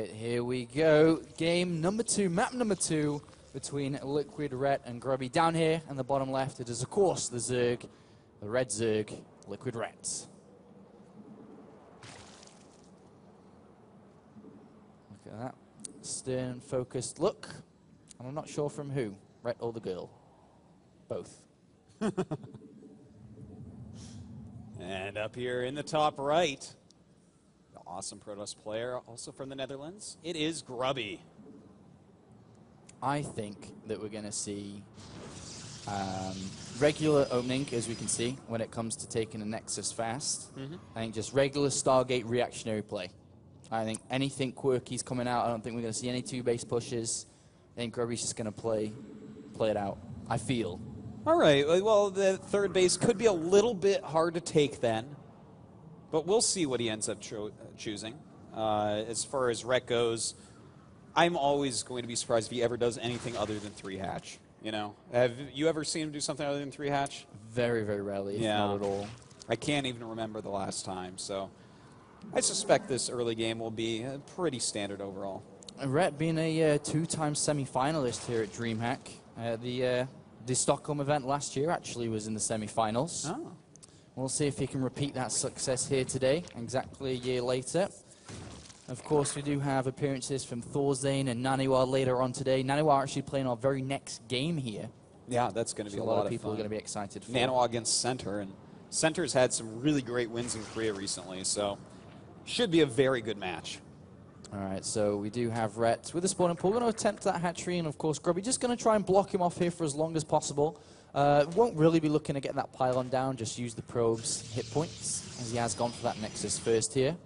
right, here we go. Game number 2, map number 2 between LiquidRet and Grubby. Down here in the bottom left, it is, of course, the Zerg, the red Zerg, LiquidRet. Look at that. Stern, focused look. And I'm not sure from who, Rhett or the girl. Both. And up here in the top right, the awesome Protoss player, also from the Netherlands, it is Grubby. I think that we're going to see regular opening, as we can see, when it comes to taking a Nexus fast. I think just regular Stargate reactionary play. I think anything quirky's coming out. I don't think we're going to see any 2 base pushes. I think Grubby's just going to play it out, I feel. All right, well, the third base could be a little bit hard to take then, but we'll see what he ends up choosing. As far as Rhett goes, I'm always going to be surprised if he ever does anything other than 3-hatch. You know, have you ever seen him do something other than 3-hatch? Very, very rarely, if not at all. I can't even remember the last time, so I suspect this early game will be pretty standard overall. Rhett being a 2-time semi-finalist here at Dreamhack. The Stockholm event last year actually was in the semi-finals. Oh. We'll see if he can repeat that success here today, exactly a year later. Of course, we do have appearances from Thorzane and Naniwa later on today. Naniwa actually playing our very next game here. Yeah, that's going to be a lot of people fun. are going to be excited for. Naniwa against Center, and Center's had some really great wins in Korea recently, so should be a very good match. All right, so we do have Rhett with the spawning pool. Going to attempt that hatchery, and of course, Grubby just going to try and block him off here for as long as possible. Won't really be looking to get that pylon down, just use the probes hit points, as he has gone for that Nexus first here.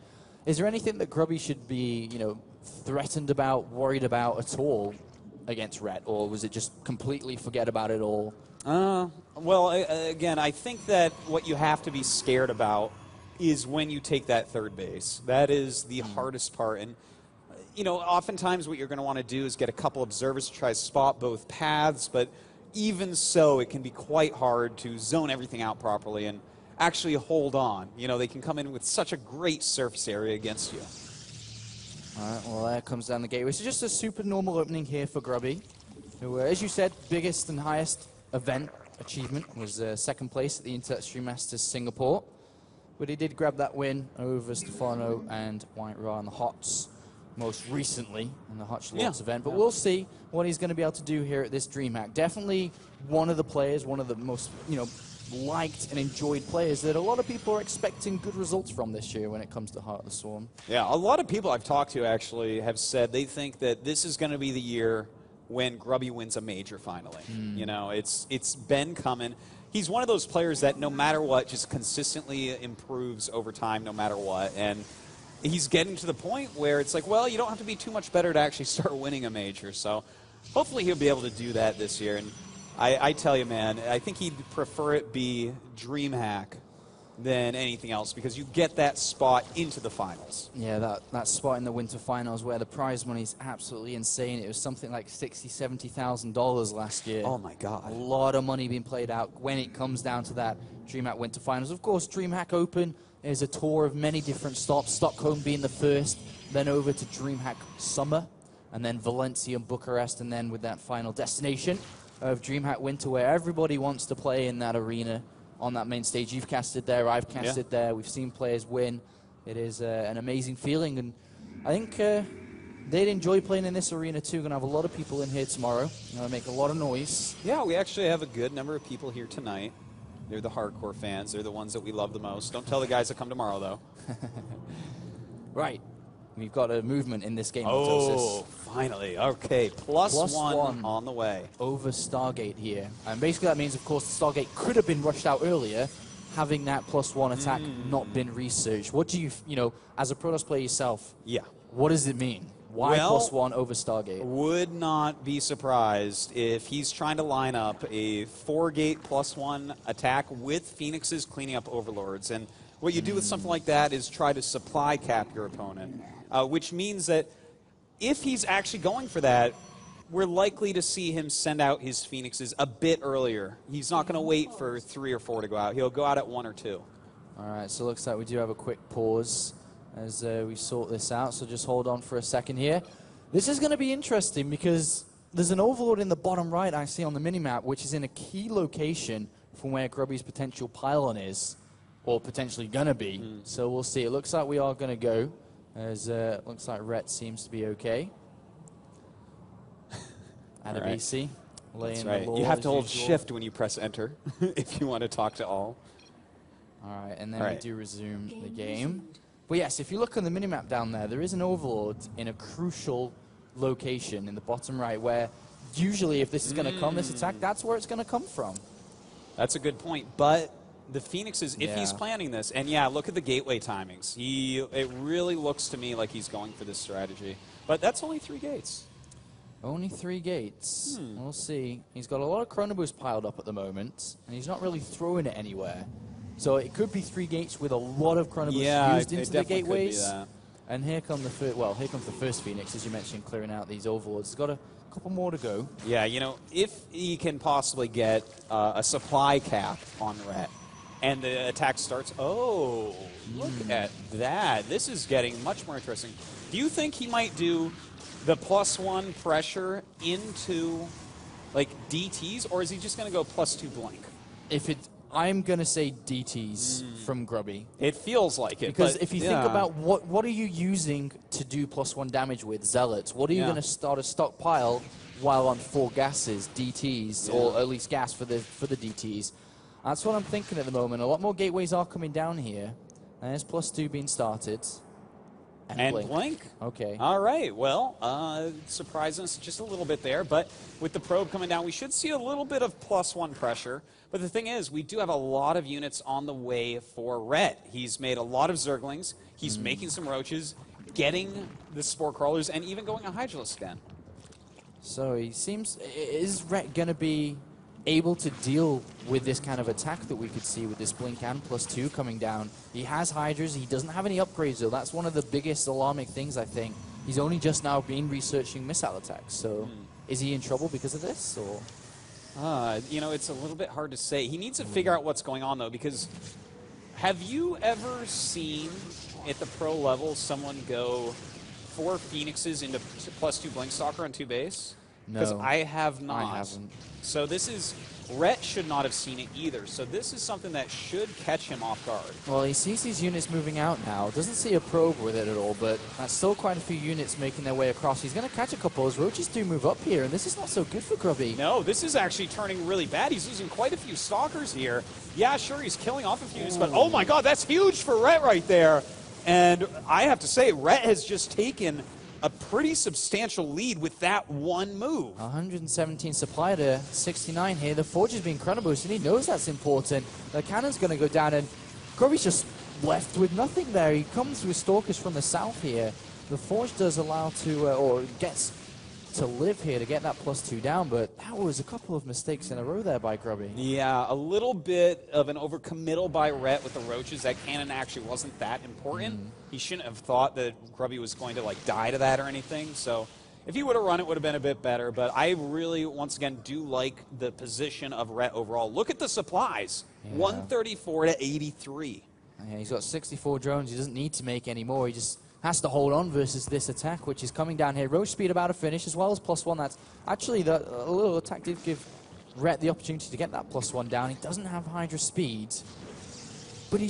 Is there anything that Grubby should be, you know, threatened about, worried about at all against Rhett, or was it just completely forget about it all? Well, again, I think that what you have to be scared about is when you take that third base. That is the hardest part, and you know, oftentimes what you're going to want to do is get a couple observers to try to spot both paths, but even so, it can be quite hard to zone everything out properly and actually hold on. You know, they can come in with such a great surface area against you. All right, well, there comes down the gateway. So just a super normal opening here for Grubby, who, as you said, biggest and highest event achievement was second place at the Internet Stream Masters Singapore. But he did grab that win over Stefano and White Ra in the HOTS most recently in the Hutch Lords event. But we'll see what he's going to be able to do here at this Dreamhack. Definitely one of the players, one of the most, you know, liked and enjoyed players that a lot of people are expecting good results from this year when it comes to Heart of the Swarm. Yeah, a lot of people I've talked to actually have said they think that this is going to be the year when Grubby wins a major finally. You know, it's been coming. He's one of those players that no matter what, just consistently improves over time no matter what. And he's getting to the point where it's like, well, you don't have to be too much better to actually start winning a major. So hopefully he'll be able to do that this year. And I tell you, man, I think he'd prefer it be Dreamhack than anything else because you get that spot into the finals. Yeah, that spot in the winter finals where the prize money is absolutely insane. It was something like $60,000, $70,000 last year. Oh my God. A lot of money being played out when it comes down to that Dreamhack winter finals. Of course, Dreamhack Open is a tour of many different stops, Stockholm being the first, then over to Dreamhack Summer, and then Valencia and Bucharest, and then with that final destination of Dreamhack Winter where everybody wants to play in that arena on that main stage. You've casted there, I've casted there, we've seen players win. It is an amazing feeling, and I think they'd enjoy playing in this arena too. Going to have a lot of people in here tomorrow. Going to make a lot of noise. Yeah, we actually have a good number of people here tonight. They're the hardcore fans. They're the ones that we love the most. Don't tell the guys that come tomorrow, though. Right. We've got a movement in this game. Oh, finally. Okay, plus one on the way. Over Stargate here. And basically that means, of course, the Stargate could have been rushed out earlier, having that +1 attack not been researched. What do you, as a Protoss player yourself, what does it mean? Why +1 over Stargate? Would not be surprised if he's trying to line up a 4-gate +1 attack with Phoenixes cleaning up Overlords. And what you do with something like that is try to supply cap your opponent, which means that if he's actually going for that, we're likely to see him send out his Phoenixes a bit earlier. He's not going to wait for 3 or 4 to go out. He'll go out at 1 or 2. All right, so it looks like we do have a quick pause as we sort this out. So just hold on for a second here. This is going to be interesting because there's an overlord in the bottom right I see on the minimap, which is in a key location from where Grubby's potential pylon is, or potentially going to be. So we'll see. It looks like we are going to go, as it looks like Rhett seems to be okay. At a BC. That's right. You have to hold shift when you press enter if you want to talk to all. All right, and then we do resume the game. But yes, if you look on the minimap down there, there is an overlord in a crucial location in the bottom right where usually if this is going to come, this attack, that's where it's going to come from. That's a good point. But the Phoenixes, if he's planning this, and yeah, look at the gateway timings. It really looks to me like he's going for this strategy. But that's only 3 gates. Only 3 gates. We'll see. He's got a lot of Chrono Boost piled up at the moment, and he's not really throwing it anywhere. So it could be 3 gates with a lot of Chrono Boost used into the gateways. Could be that. And here come the here comes the first Phoenix, as you mentioned, clearing out these overlords. He's got a couple more to go. Yeah, you know, if he can possibly get a supply cap on Rhett, and the attack starts, look at that. This is getting much more interesting. Do you think he might do the +1 pressure into, like, DTs, or is he just going to go +2 blink? I'm going to say DTs from Grubby. It feels like it. Because if you think about what are you using to do +1 damage with Zealots, what are you going to start a stockpile while on 4 gases, DTs, or at least gas for the DTs? That's what I'm thinking at the moment. A lot more gateways are coming down here. And there's +2 being started. And blink. Okay. All right. Well, surprising us just a little bit there. But with the probe coming down, we should see a little bit of +1 pressure. But the thing is, we do have a lot of units on the way for Rhett. He's made a lot of Zerglings. He's making some Roaches, getting the Spore Crawlers, and even going a Hydralisk Den. So he seems... Is Rhett going to be able to deal with this kind of attack that we could see with this blink and +2 coming down? He has Hydras, he doesn't have any upgrades though. That's one of the biggest alarming things, I think. He's only just now been researching missile attacks, so is he in trouble because of this, or? You know, it's a little bit hard to say. He needs to figure out what's going on though, because have you ever seen at the pro level someone go 4 Phoenixes into +2 Blink Stalker on 2 base? No. Because I have not. I haven't. So this is... Rhett should not have seen it either, so this is something that should catch him off guard. Well, he sees these units moving out now. Doesn't see a probe with it at all, but that's still quite a few units making their way across. He's going to catch a couple. Those Roaches do move up here, and this is not so good for Grubby. No, this is actually turning really bad. He's losing quite a few Stalkers here. Yeah, sure, he's killing off a few units, but oh my god, that's huge for Rhett right there. And I have to say, Rhett has just taken a pretty substantial lead with that one move. 117 supply to 69 here. The Forge is being Chrono Boost, and he knows that's important. The cannon's going to go down, and Grubby's just left with nothing there. He comes with Stalkers from the south here. The Forge does allow to, or gets to live here to get that +2 down, but that was a couple of mistakes in a row there by Grubby. Yeah, a little bit of an overcommittal by Rhett with the Roaches. That cannon actually wasn't that important. He shouldn't have thought that Grubby was going to like die to that or anything. So if he would have run, it would have been a bit better. But I really, once again, do like the position of Rhett overall. Look at the supplies. 134 to 83. Yeah, he's got 64 drones. He doesn't need to make any more. He just has to hold on versus this attack, which is coming down here. Roach speed about to finish, as well as +1. That's actually a little attack did give Rhett the opportunity to get that +1 down. He doesn't have Hydra speed, but he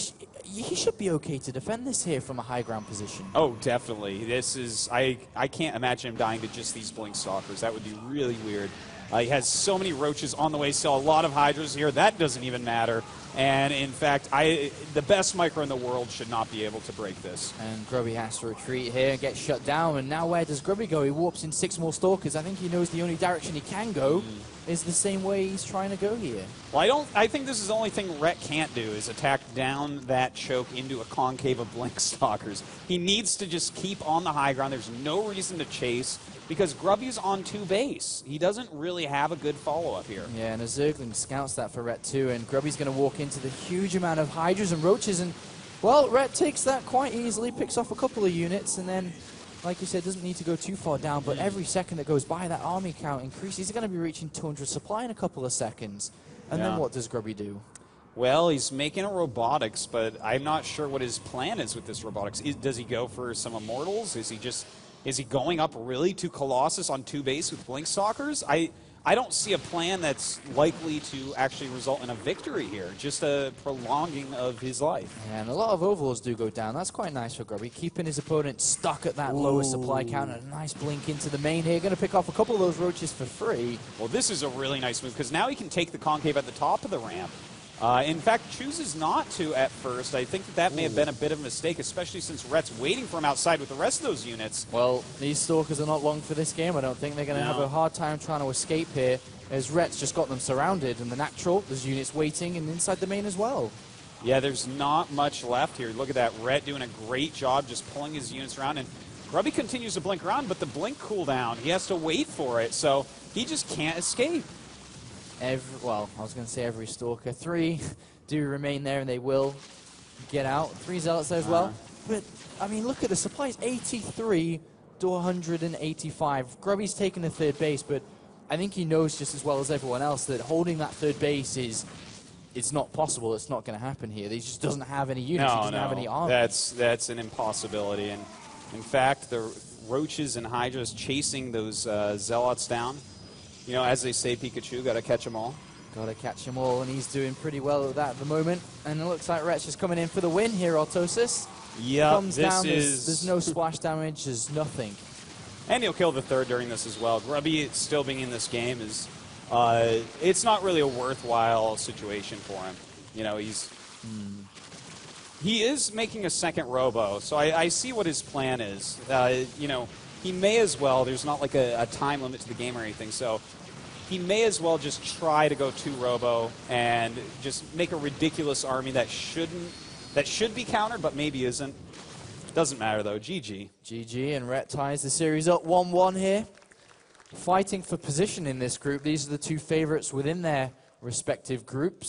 should be okay to defend this here from a high ground position. Oh, definitely. This is, I can't imagine him dying to just these Blink Stalkers. That would be really weird. He has so many Roaches on the way, so a lot of Hydras here. That doesn't even matter. And in fact, the best micro in the world should not be able to break this. And Grubby has to retreat here and get shut down. And now where does Grubby go? He warps in 6 more Stalkers. I think he knows the only direction he can go is the same way he's trying to go here. Well, I think this is the only thing Rhett can't do is attack down that choke into a concave of Blink Stalkers. He needs to just keep on the high ground. There's no reason to chase, because Grubby's on 2 base. He doesn't really have a good follow-up here. Yeah, and a Zergling scouts that for Rhett too, and Grubby's going to walk into the huge amount of Hydras and Roaches, and, well, Rhett takes that quite easily, picks off a couple of units, and then, like you said, doesn't need to go too far down, but every second that goes by, that army count increases. He's going to be reaching 200 supply in a couple of seconds. And then what does Grubby do? Well, he's making a robotics, but I'm not sure what his plan is with this robotics. Does he go for some immortals? Is he going up really to Colossus on 2 base with Blink Stalkers? I don't see a plan that's likely to actually result in a victory here, just a prolonging of his life. And a lot of overlords do go down. That's quite nice for Grubby, keeping his opponent stuck at that lower supply count. And a nice blink into the main here. Going to pick off a couple of those roaches for free. Well, this is a really nice move, because now he can take the concave at the top of the ramp. In fact, chooses not to at first. I think that may have been a bit of a mistake, especially since Rhett's waiting for him outside with the rest of those units. Well, these Stalkers are not long for this game. I don't think they're going to have a hard time trying to escape here, as Rhett's just got them surrounded. And the natural, there's units waiting and inside the main as well. Yeah, there's not much left here. Look at that. Rhett doing a great job just pulling his units around. And Grubby continues to blink around, but the blink cooldown, he has to wait for it. So he just can't escape. Well, I was going to say every Stalker. 3 do remain there, and they will get out. 3 Zealots there as well. But, I mean, look at the supplies. 83 to 185. Grubby's taken the 3rd base, but I think he knows just as well as everyone else that holding that 3rd base it's not possible. It's not going to happen here. He just doesn't have any units. He doesn't have any armor. That's an impossibility. And, in fact, the Roaches and Hydras chasing those Zealots down. You know, as they say, Pikachu, got to catch them all. Got to catch them all, and he's doing pretty well at that at the moment. And it looks like Rhett's just coming in for the win here, Autosis. Yeah, comes down, there's no splash damage, there's nothing. And he'll kill the 3rd during this as well. Grubby still being in this game is, it's not really a worthwhile situation for him. You know, he is making a 2nd Robo, so I see what his plan is. You know, he may as well, there's not like a time limit to the game or anything, so he may as well just try to go 2 Robo and just make a ridiculous army that should be countered, but maybe isn't. Doesn't matter though, GG. GG, and Rhett ties the series up 1-1 here. Fighting for position in this group. These are the 2 favorites within their respective groups.